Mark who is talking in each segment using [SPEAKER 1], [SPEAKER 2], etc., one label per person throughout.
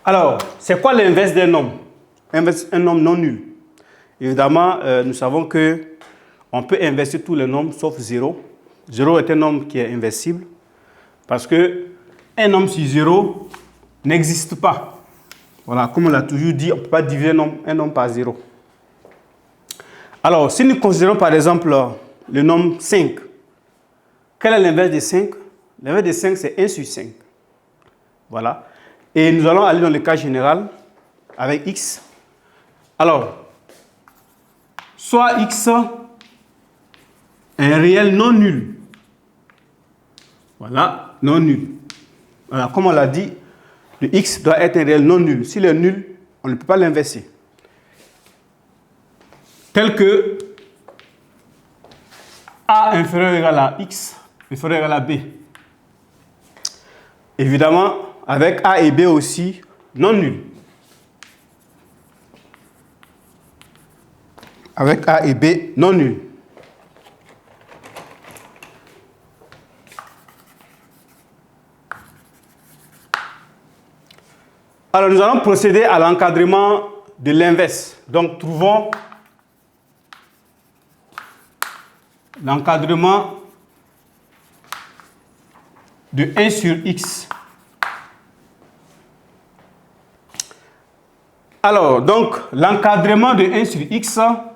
[SPEAKER 1] Alors, c'est quoi l'inverse d'un nombre? Un nombre non nul. Évidemment, nous savons que on peut inverser tous les nombres sauf 0. 0 est un nombre qui est inversible parce que un nombre sur 0 n'existe pas. Voilà, comme on l'a toujours dit, on ne peut pas diviser un nombre par 0. Alors, si nous considérons par exemple le nombre 5, quel est l'inverse de 5? L'inverse de 5, c'est 1 sur 5. Voilà. Et nous allons aller dans le cas général avec x. Alors, soit x est un réel non nul. Voilà, non nul. Voilà, comme on l'a dit, le x doit être un réel non nul. S'il est nul, on ne peut pas l'inverser. Tel que a inférieur ou égal à x, inférieur ou égal à b. Évidemment, avec a et b aussi, non nul. Avec a et b, non nul. Alors, nous allons procéder à l'encadrement de l'inverse. Donc, trouvons l'encadrement de 1 sur x. Alors, donc, l'encadrement de 1 sur x va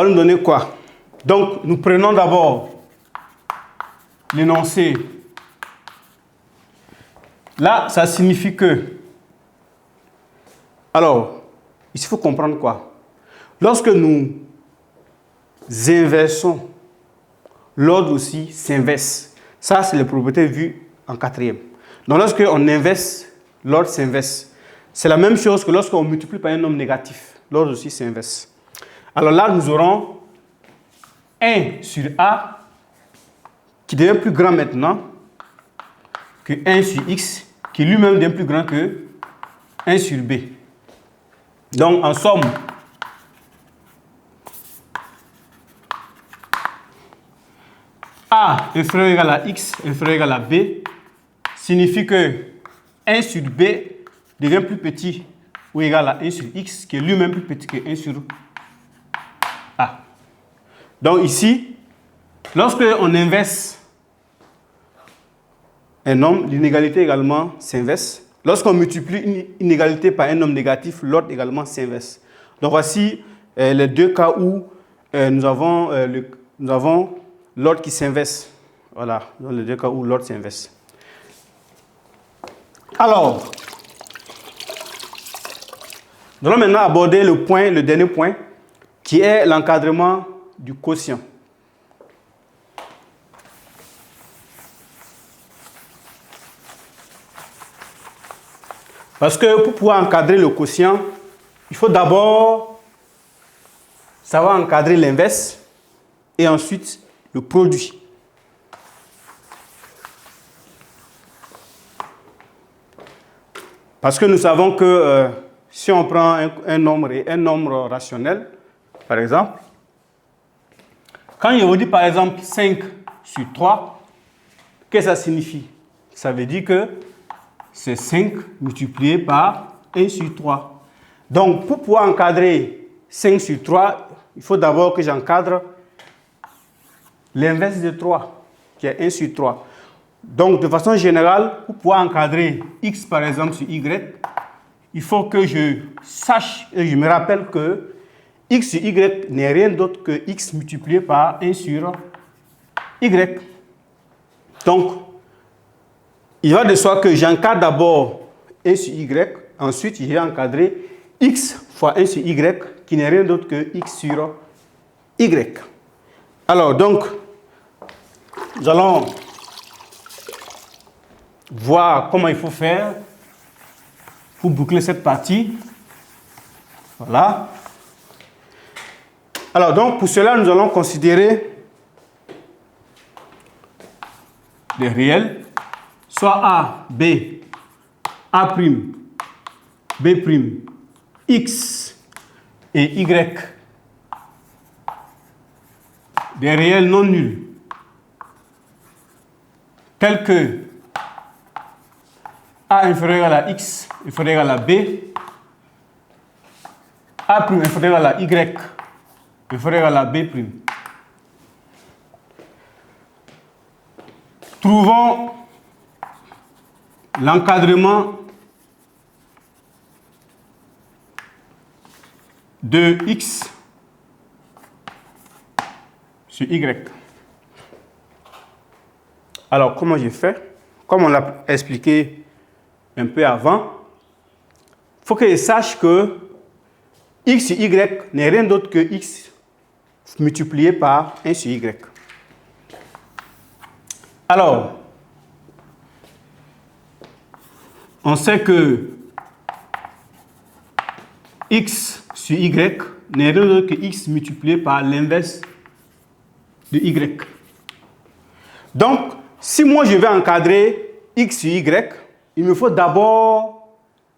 [SPEAKER 1] nous donner quoi? Donc, nous prenons d'abord l'énoncé. Là, ça signifie que... Alors, il faut comprendre quoi? Lorsque nous inversons, l'ordre aussi s'inverse. Ça, c'est les propriétés vues en quatrième. Donc, lorsque on inverse, l'ordre s'inverse. C'est la même chose que lorsqu'on multiplie par un nombre négatif. L'ordre aussi s'inverse. Alors là, nous aurons 1 sur A qui devient plus grand maintenant que 1 sur X qui lui-même devient plus grand que 1 sur B. Donc, en somme, A inférieur ou égal à X inférieur ou égal à B signifie que 1 sur B devient plus petit ou égal à 1 sur X qui est lui-même plus petit que 1 sur A. Donc ici, lorsque on inverse un nombre, l'inégalité également s'inverse. Lorsqu'on multiplie une inégalité par un nombre négatif, l'autre également s'inverse. Donc voici les deux cas où nous avons l'ordre qui s'inverse. Voilà, dans les deux cas où l'ordre s'inverse. Alors, nous allons maintenant aborder le dernier point, qui est l'encadrement du quotient. Parce que pour pouvoir encadrer le quotient, il faut d'abord savoir encadrer l'inverse et ensuite le produit. Parce que nous savons que si on prend un nombre et un nombre rationnel, par exemple, quand je vous dis par exemple 5 sur 3, qu'est-ce que ça signifie? Ça veut dire que c'est 5 multiplié par 1 sur 3. Donc, pour pouvoir encadrer 5 sur 3, il faut d'abord que j'encadre l'inverse de 3, qui est 1 sur 3. Donc, de façon générale, pour pouvoir encadrer x par exemple sur y, il faut que je sache et je me rappelle que x sur y n'est rien d'autre que x multiplié par 1 sur y. Donc, il va de soi que j'encadre d'abord 1 sur y, ensuite j'ai encadré x fois 1 sur y, qui n'est rien d'autre que x sur y. Alors, donc, nous allons voir comment il faut faire pour boucler cette partie. Voilà. Alors, donc, pour cela, nous allons considérer des réels, soit A, B, A', B', X et Y, des réels non nuls, tels que A inférieur à la X inférieur à la B, A' inférieur à la Y inférieur à la B'. Trouvons l'encadrement de X sur Y. Alors, comment j'ai fait? Comme on l'a expliqué un peu avant, il faut que je sache que X sur Y n'est rien d'autre que X multiplié par 1 sur Y. Alors, on sait que X sur Y n'est rien d'autre que X multiplié par l'inverse de Y. Donc, si moi je vais encadrer X sur Y, il me faut d'abord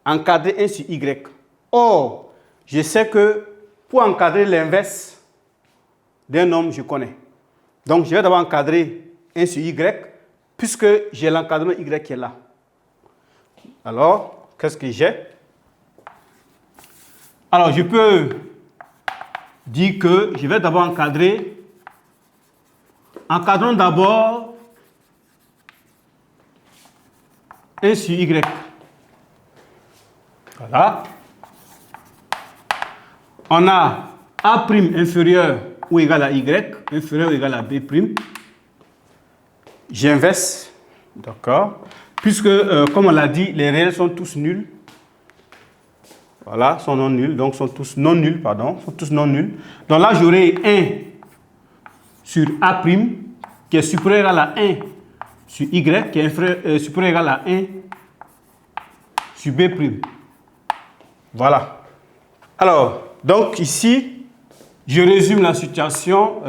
[SPEAKER 1] encadrer 1 sur Y. Or, je sais que pour encadrer l'inverse d'un nombre, je connais. Donc, je vais d'abord encadrer 1 sur Y, puisque j'ai l'encadrement Y qui est là. Alors, qu'est-ce que j'ai? Alors, je peux dire que je vais d'abord encadrer. Encadrons d'abord 1 sur Y. Voilà. On a A' inférieur ou égal à Y, inférieur ou égal à B'. J'inverse. D'accord. Puisque, comme on l'a dit, les réels sont tous nuls. Voilà, sont non nuls. Donc, sont tous non nuls, pardon. Sont tous non nuls. Donc là, j'aurai 1 sur A', qui est supérieur à la 1 sur Y, qui est supérieur à la 1 sur B'. Voilà. Alors, donc ici, je résume la situation,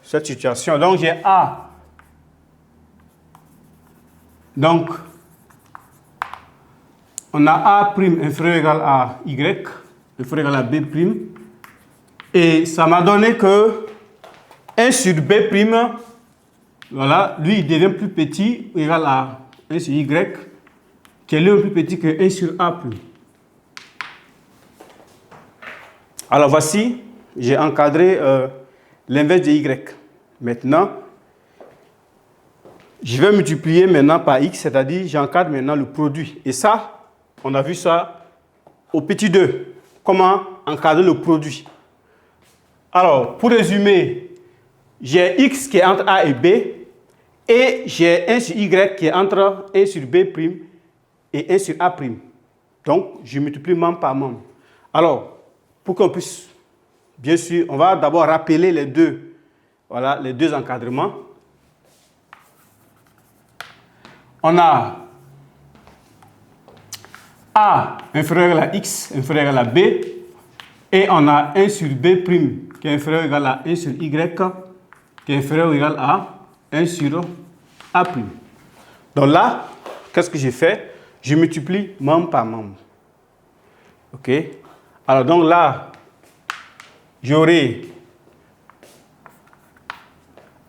[SPEAKER 1] cette situation. Donc, j'ai A. Donc, on a A' inférieur égal à Y, inférieur égal à B'. Et ça m'a donné que 1 sur B', voilà, lui, il devient plus petit, égal à 1 sur Y, qui est lui plus petit que 1 sur A'. Alors, voici, j'ai encadré l'inverse de Y. Maintenant, je vais multiplier maintenant par X, c'est-à-dire j'encadre maintenant le produit. Et ça, on a vu ça au petit 2. Comment encadrer le produit? Alors, pour résumer, j'ai X qui est entre A et B et j'ai 1 sur Y qui est entre 1 sur B' et 1 sur A'. Donc, je multiplie membre par membre. Alors, pour qu'on puisse, bien sûr, on va d'abord rappeler les deux, voilà, les deux encadrements. On a A inférieur à la X, inférieur à la B, et on a 1 sur B' qui est inférieur ou égal à 1 sur Y, qui est inférieur ou égal à 1 sur A'. Donc là, qu'est-ce que j'ai fait? Je multiplie membre par membre. OK? Alors donc là, j'aurai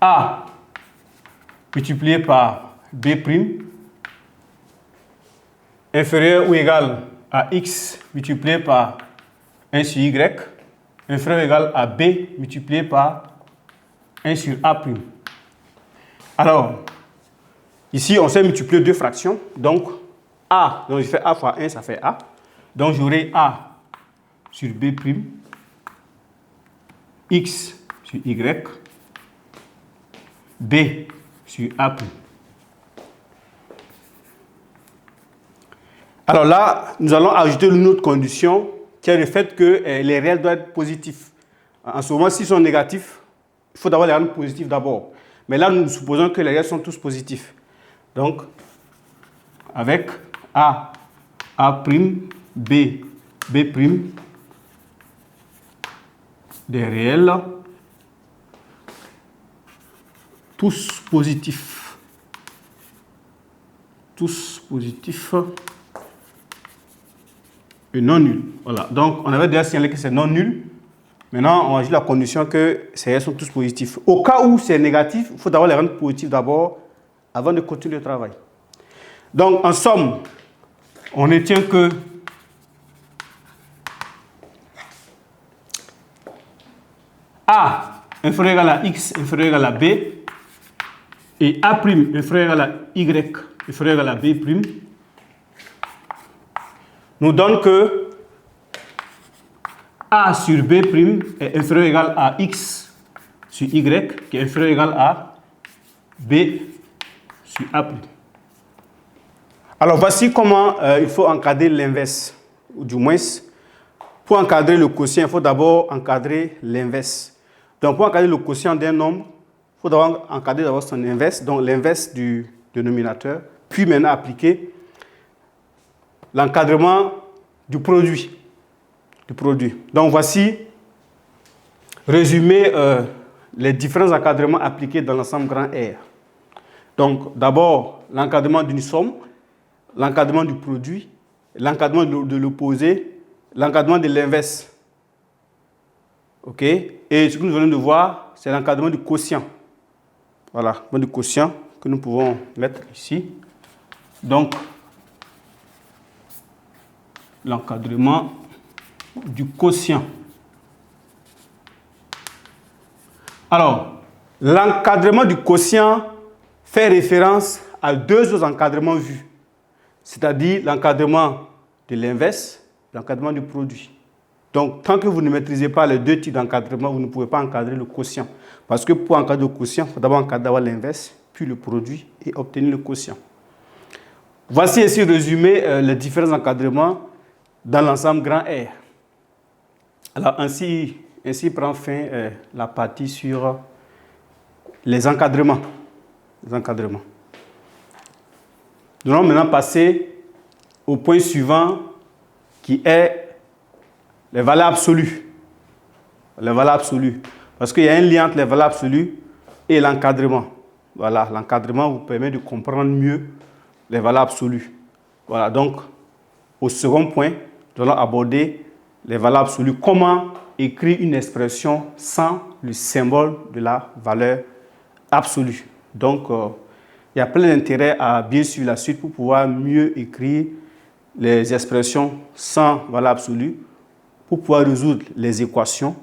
[SPEAKER 1] A multiplié par B' inférieur ou égal à X multiplié par 1 sur Y, inférieur ou égal à B multiplié par 1 sur A'. Alors, ici, on sait multiplier deux fractions. Donc, A, donc je fais A fois 1, ça fait A. Donc, j'aurai A sur B', X sur Y, B sur A'. Alors là, nous allons ajouter une autre condition qui est le fait que les réels doivent être positifs. En ce moment, s'ils sont négatifs, il faut d'abord les rendre positifs d'abord. Mais là, nous supposons que les réels sont tous positifs. Donc, avec A, A', B, B', des réels, tous positifs. Tous positifs. Et non nul. Voilà. Donc, on avait déjà signalé que c'est non nul. Maintenant, on ajoute la condition que ces réels sont tous positifs. Au cas où c'est négatif, il faut d'abord les rendre positifs d'abord avant de continuer le travail. Donc, en somme, on retient que A inférieur égal à X inférieur égal à B et A' inférieur égal à Y inférieur égal à B' nous donne que A sur B' est inférieur égal à X sur Y qui est inférieur égal à B sur A'. Alors voici comment il faut encadrer l'inverse, ou du moins, pour encadrer le quotient, il faut d'abord encadrer l'inverse. Donc pour encadrer le quotient d'un nombre, il faut d'abord encadrer d'abord son inverse, donc l'inverse du dénominateur, puis maintenant appliquer l'encadrement du produit. Donc voici résumé les différents encadrements appliqués dans l'ensemble grand R. Donc d'abord l'encadrement d'une somme, l'encadrement du produit, l'encadrement de l'opposé, l'encadrement de l'inverse. OK? Et ce que nous venons de voir, c'est l'encadrement du quotient. Voilà, l'encadrement du quotient que nous pouvons mettre ici. Donc, l'encadrement du quotient. Alors, l'encadrement du quotient fait référence à deux autres encadrements vus, c'est-à-dire l'encadrement de l'inverse, l'encadrement du produit. Donc, tant que vous ne maîtrisez pas les deux types d'encadrement, vous ne pouvez pas encadrer le quotient. Parce que pour encadrer le quotient, il faut d'abord encadrer l'inverse, puis le produit et obtenir le quotient. Voici ici résumé les différents encadrements dans l'ensemble grand R. Alors, ainsi prend fin la partie sur les encadrements. Nous allons maintenant passer au point suivant qui est les valeurs absolues. Les valeurs absolues. Parce qu'il y a un lien entre les valeurs absolues et l'encadrement. Voilà, l'encadrement vous permet de comprendre mieux les valeurs absolues. Voilà, donc, au second point, nous allons aborder les valeurs absolues. Comment écrire une expression sans le symbole de la valeur absolue. Donc, il y a plein d'intérêt à bien suivre la suite pour pouvoir mieux écrire les expressions sans valeur absolue, pour pouvoir résoudre les équations,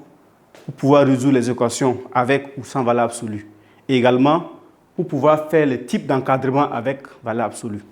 [SPEAKER 1] avec ou sans valeur absolue. Et également, pour pouvoir faire les types d'encadrement avec valeur absolue.